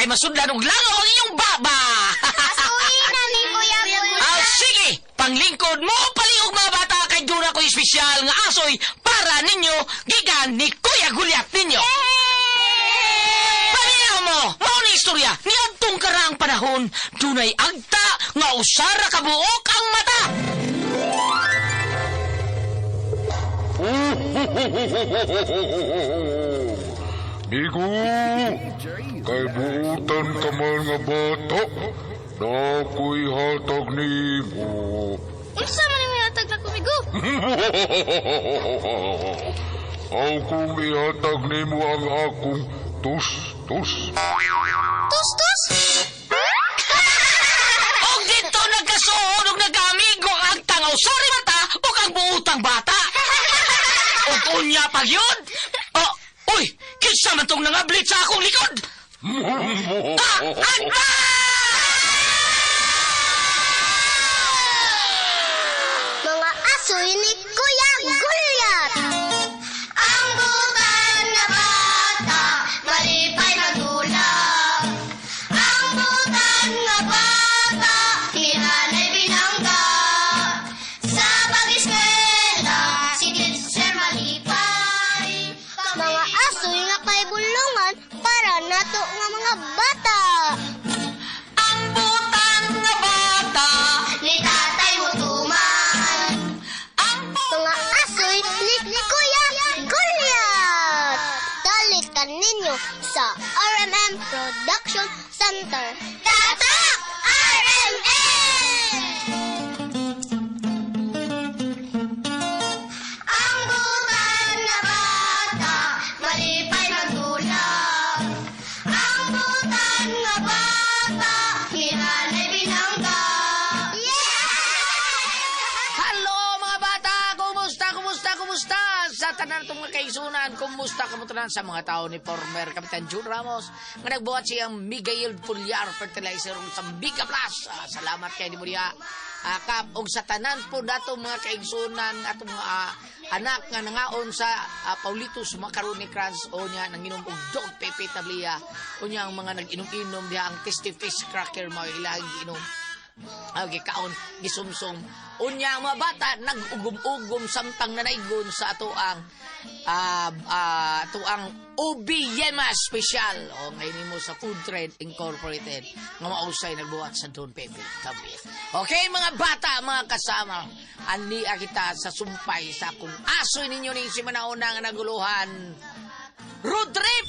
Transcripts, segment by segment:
masudlan og langaw ang inyong baba. Asuhi na ni Kuya Bulat. Sige, panglingkod mo palihog mga bata kay dura ko espesyal nga asoy para ninyo gikan ni Kuya Gulyat ninyo. Paniyaw mo, mao ni istorya, niadtong karaang panahon, dunay agta nga usara kabuok ang mata. Migo, kay buutan ka man nga bata, na ako'y hatag nimo. Unsa man yung yatag na kumigo? Akong ihatag nimo ang akong tus-tus. Tus-tus? Og dito nagkasuod og nagamigo ang tangaw sorry mata o kang buutang bata. Og unya pag yun? Uy, kinsa man tong nangablit sa akong likod? Agba! Mga asoy ni Kuya Gulyat. Ang butan na bata, malipay na gulang. Ang butan na bata, hinanay binangga. Sa pag-eskwela, si teacher malipay. Mga asoy nga kay bulungan para nato nga mga bata. Ang butan nga bata. Ni tatay mo tuman. Mga asoy ni Kuya Gulyat. Dalikan ninyo sa RMM Production Center. Tatak! RMM! Ang butan na bata, malipay na gulang. Ang butan na bata, hinanay binangga. Hello mga bata! Kumusta? Sa tanan itong mga kaisunan, kumusta kamutunan sa mga tao ni former Kapitan June Ramos nga nagbuhat siyang Miguel Foliar Fertilizer sa Biga Plus. Salamat kay Dimuria. Kap, og sa tanan po dato mga kaisunan atong mga anak nga nangaon sa Paulitos Macaroni Crunch o niya nanginom og Dog Pepe Tablia o niya ang mga nag-inom-inom diha ang Tasty Fish Cracker mga ilang giinom. Kaon gisumsum unya ang mga bata nag-ugom-ugom samtang nanaygon sa atuang OB Yema Special o ngayon mo sa Food Trade Incorporated nga mausay nagbuhat sa Don Pepe Tabi. Okay mga bata, mga kasama, ani kita sa sumpay sa kung asoy ninyo ni si manauna nga naguluhan road trip.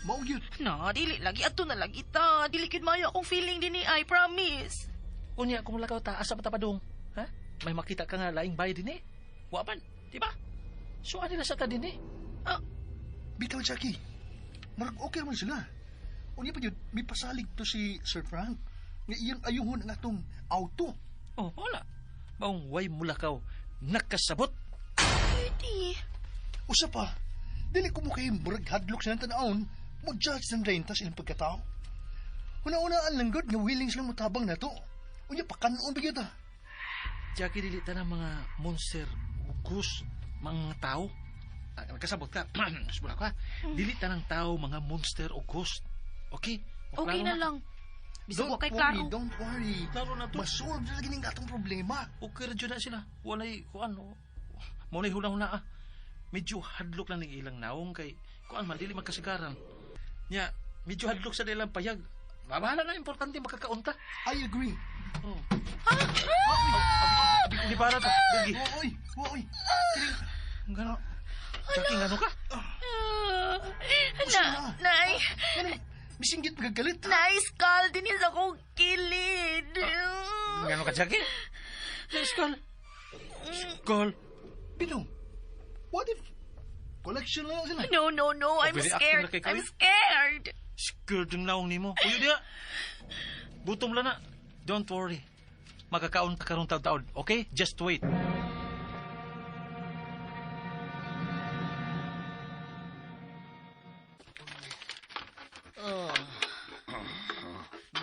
Maugyot. Na, dili lagi ato na lagi ta. Dili kid mayo akong feeling din I promise. Unya kung lakaw ta asa matapadong. Ha? May makita ka nga laing bahay din Wapan, di ba? So ano na sa ta din Bitaw, Jackie. Marag okay naman sila. Unya pa yun, may pasalig to si Sir Frank. Nga iyang ayuhon ang atong auto. Oh, wala. Maong way mulakaw. Nakasabot. Pwede. Usa pa, dili ko mo kayo murag hadlok sa tanaon, mag-judge ng rentas ilang pagkatao. Una-unaan lang god nga willing silang matabang na to. Unya pa kanon bigyan ta. Jackie, dili ta ng mga monster, ugos, mga tao. Nagkasabot ka. Subula ka. Dili ta ng tao, mga monster o ghost. Okay? Okay na lang. Bisag wa kay worry, klaro. don't worry. Klaro na to. Masolve na lagi ng atong problema. Okay ra na sila. Walay kuan. Maunay hula-hula Medyo hadlok lang ng ilang naong kay kuan man dili magkasigaran. Nya, medyo hadlok sa ilang payag. Bahala na importante makakaunta. I agree. Oh. Di para to. Digi. Woy. Ngano? Jackie, ngano ka? Nay. Bisinggit magagalit. Nay, skull din sa kong kilid. Ngano ka, Jackie? Skull. Pinong, what if collection lang sila? No. I'm Very scared. active na kay I'm Kayo. scared. Scared yung naong ni mo. Uyo dia. Butom lang na. Don't worry. Magkakaon ka karong taon. Okay? Just wait.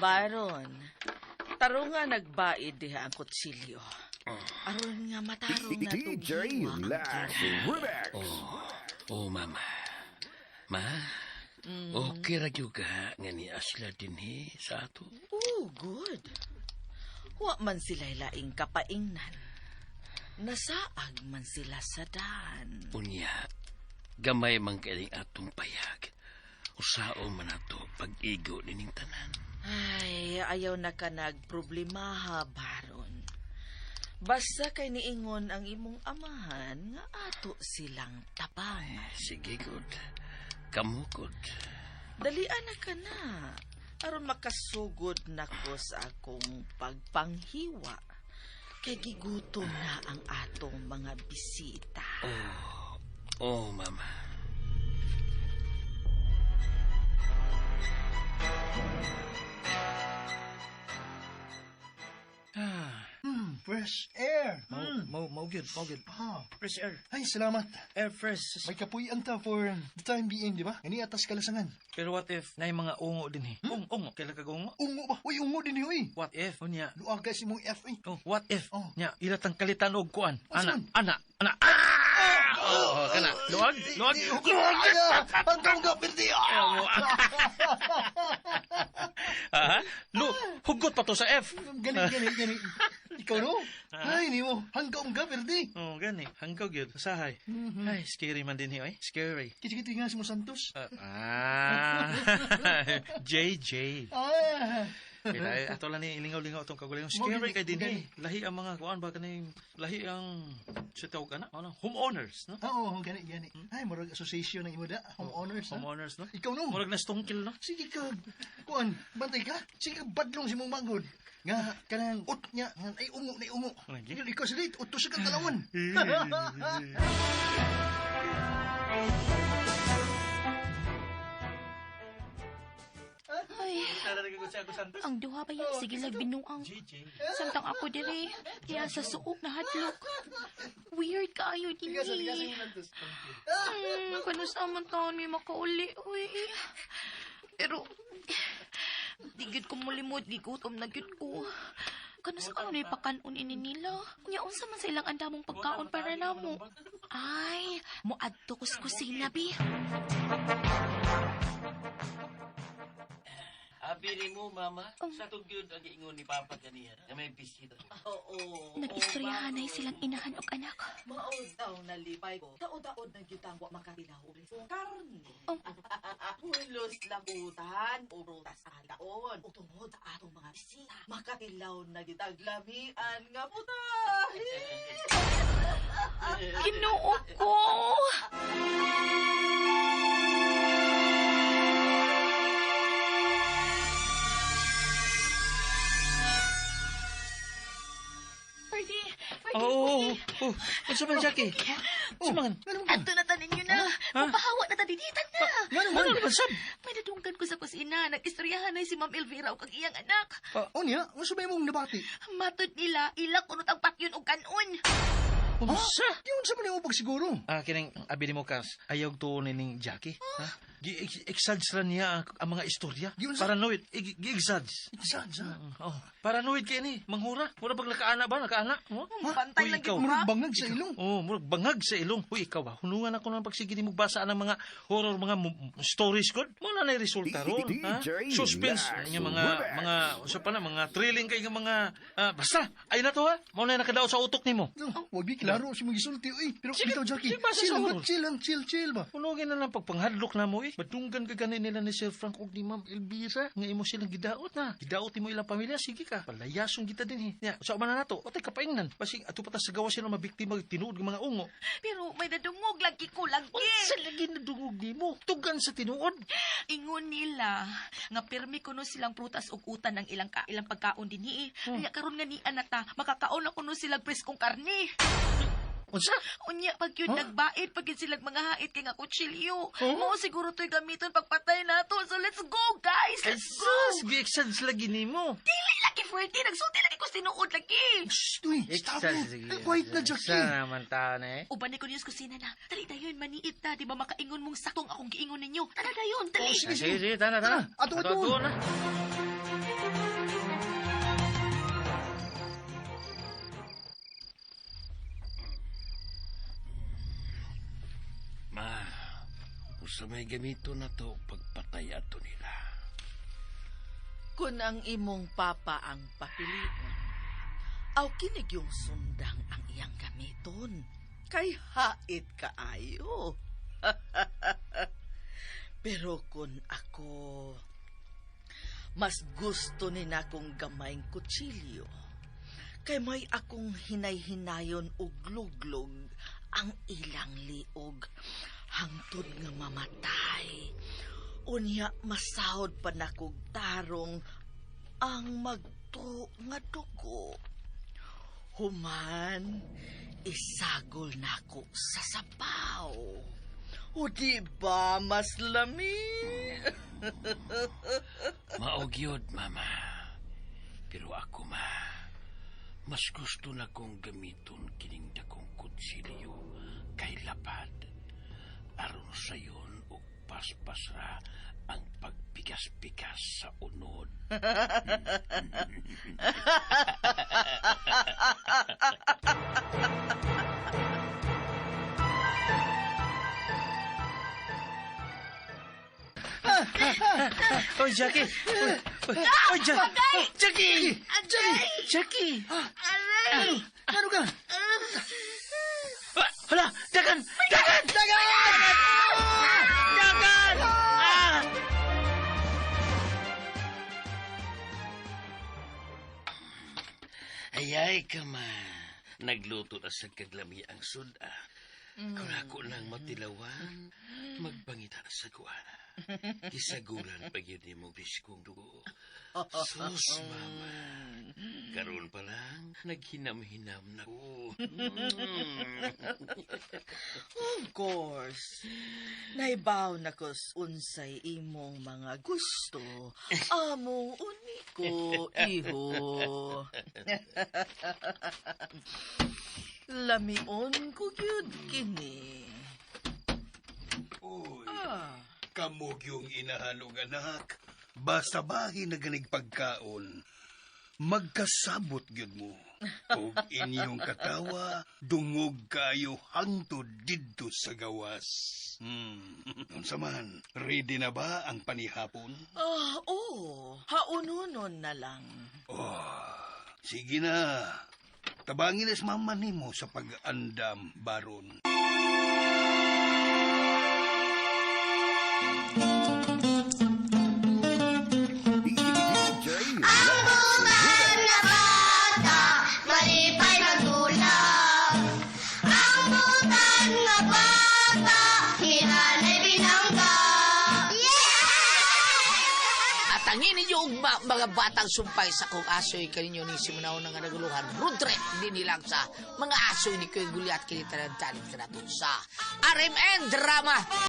Baron, taro nga nagbaid diha ang kutsilyo. Aron nga matarong na DJ Lash Remix. Oh, mama. Ma, okay ra juga nga ni Asla dinhi sa ato. Oh, good. Wa man sila laing kapaingnan. Nasaag man sila sa daan. Unya, gamay man kaling atong payag. Usao man ato pag-igo nining tanan. Ay, ayaw na ka nagproblema ha, Baron. Basta kay niingon ang imong amahan nga ato silang tabang. Sige, good. Kamukod. Dalian na ka na. Aron makasugod na ko sa akong pagpanghiwa. Kay gigutom na ang atong mga bisita. Oh, mama. Fresh air. Mau good. Ah, Fresh air. ay, salamat. Air fresh. May kapuyan ta for the time being, di ba? Gani atas kalasangan. Pero what if na mga ungo din eh? Ungo, kailan ka ungo? Ungo ba? Uy, ungo din uy. What if? Unya. Luaga si mong F, Oh, what if? Oh. Nya, ilatang kalitan og kuan. saan? Ana. Oh, kana. Luag. Hanggang gapiti. Ha? Hugot pa to sa F. Gani. Ikaw no? Ay, ni mo. Hanggang gapiti. Oh, gani. Hanggaw gyud sahay. Ay, scary man din eh. Scary. Kiti-kiti nga si mo Santos. JJ. Ah. Kaya ato lang ni ilingaw-lingaw itong kagulay. Scary kay din eh. Lahi ang mga kuan ba kaning lahi ang sa tawag kana? Ano? Homeowners, no? Oo, gani. Ay, murag association ng imo da. Homeowners, ha? Homeowners, no? Ikaw no? Murag na stungkil, no? Sige ka. Kuan, bantay ka. Sige, badlong si mong manggod. Nga, kanang ut niya. Ay, ungo. Lagi? Ikaw sa date, utos sa katalawan. Ay, Talaga ko Santos. ang duha ba yan? Sige lang binuang. JJ. Samtang ako diri, kaya sa suok na hadlok. Weird kaayo din ni. Kano sa man taon may makauli, uy. Pero, di gid ko mulimod, di gutom na gid ko. Kano sa kanunay pakanon ini nila? Nya unsa man sa ilang andamong pagkaon para namo? Ay, moadto ko sa kusina, bi. Abiri mo, mama. Sa tugyod ang iingon ni Papa kaniya na may bisita. Oo. Nag-istoryahanay silang inahan og anak. Mauntaw na lipay ko. Taod-taod na gyud ang wa makatilaw ug karne. Oh. Pulos labutan o prutas sa kaon. Ug tungod sa atong mga bisita, makatilaw na gyud ang lamian nga putahe. Ginoo ko. Ferdy. Oh. Unsa man, Jackie? Unsa man? Ato na tanin nyo na. Mapahawa na tadinitan na. Ano naman, sab? May nadunggan ko sa kusina. Nag-istoryahan na si Ma'am Elvira o kag iyang anak. O niya, ang sabay mong nabati. Matod nila, ilak unot ang pakyon o kanon. Unsa? Yun sa man yung pagsiguro. Kining abili mo kas, ayaw to ning Jackie. Ha? Gi-exage ra niya ang mga istorya. Yun sa- Paranoid. Gi-exage. Saan? Oh, paranoid kay ni, manghura. Mura pag nakaana ba? Nakaana? Oh? Pantay Uy, lang ikaw. gyud Murag ha. bangag sa ilong. Oh, murag bangag sa ilong. Uy, ikaw ba? Hunungan ako ng pagsige mo basa ng mga horror, mga stories ko. Muna na resulta ron. Ha? DJ Suspense. Lash Yung Remix. sa pa na, mga thrilling kay mga, basta, ay na to ha. Muna na nakadaot sa utok ni mo. Wag di klaro si mga gisulti. Uy, pero Sige, ikaw, Jackie, sige, basa chill sa lang, horror. chill ba? Hunugin na lang pagpanghadlok na mo eh. Madunggan ka ganin nila ni Sir Frank o ni Ma'am Elvira. Nga imo silang gidaot na. Gidaot mo ilang pamilya. Sige ka. Palayasong kita din eh. Sa man na nato. Otay kapaingnan. Basing ato patas sa gawa sila mabiktima tinuod ng mga ungo. Pero may nadungog lagi ko lagi. Sa lagi na dungog di mo. Tugan sa tinuod. Ingon nila nga pirmi kuno silang prutas ug utan ng ilang pagkaon dinhi. Kaya karon nga ni anata makakaon na kuno silang preskong karne. Unsa? Unya pag yun nagbait pag yun silang mga hait kay nga kutsilyo. Mo siguro to'y gamiton pagpatay nato. So let's go guys. Let's go. Gi-exage lagi ni mo. Dili lagi Ferdy. Nagsulti lagi ko sinuod lagi. Shh, uy, stop mo. Quiet na, Jackie. naman ta na eh. Uban ni ko niyos kusina na. Dali dayon maniit na. Di ba makaingon mong saktong akong giingon ninyo. Tara dayon. Dali. Sige, tana. Ato. na. Ah. sa may gamito na to pagpatay ato nila. Kung ang imong papa ang papilion, aw kinig yung sundang ang iyang gamiton. Kay hait kaayo. Pero kung ako, mas gusto ni na akong gamayng kutsilyo. Kay may akong hinay-hinayon og luglog ang ilang liog hangtod nga mamatay. Unya masahod pa nakog tarong ang magto nga dugo. Human, isagol nako sa sapaw. O di ba mas lami? Maogyod, Mama. Pero ako, mas gusto na kong gamiton kining dakong kutsilyo kay lapad. Aron sayon o paspasra ang pagpigas-pigas sa unod. Oy, Jackie! Oy, Jackie! Jackie! Ano ka? Hala! Dagan! Ayay ka, ma. Nagluto na sa kaglami ang suda. Kung ako lang matilawan, magbangita na sa kuha. Isagulan pa yun ni mong biskong dugo. Sus, Mama. Karoon pa lang, naghinam-hinam na ko. Of course. Naibaw na kus unsay imong mga gusto. Among uniko, iho. Lamion ko yun kini. Uy, kamog yung inahalog anak. Basta bahin na ganig pagkaon. Magkasabot gyud mo. O inyong katawa, dungog kayo hangtod didto sa gawas. Unsa man, ready na ba ang panihapon? Oo. Haununon na lang. Sige na. Tabangin as mama nimo sa pag-andam, Baron. Ang butan nga bata, malipay nagdulag. Ang butan nga bata, hinanay binangga. At ang ininyo mga batang sumpay sa kong asoy kaninyo ni Simunaw na nga naguluhan. Rudret, hindi nilang sa mga asoy ni Kuya Gulyat kinitarantanin ka na sa RMN Drama.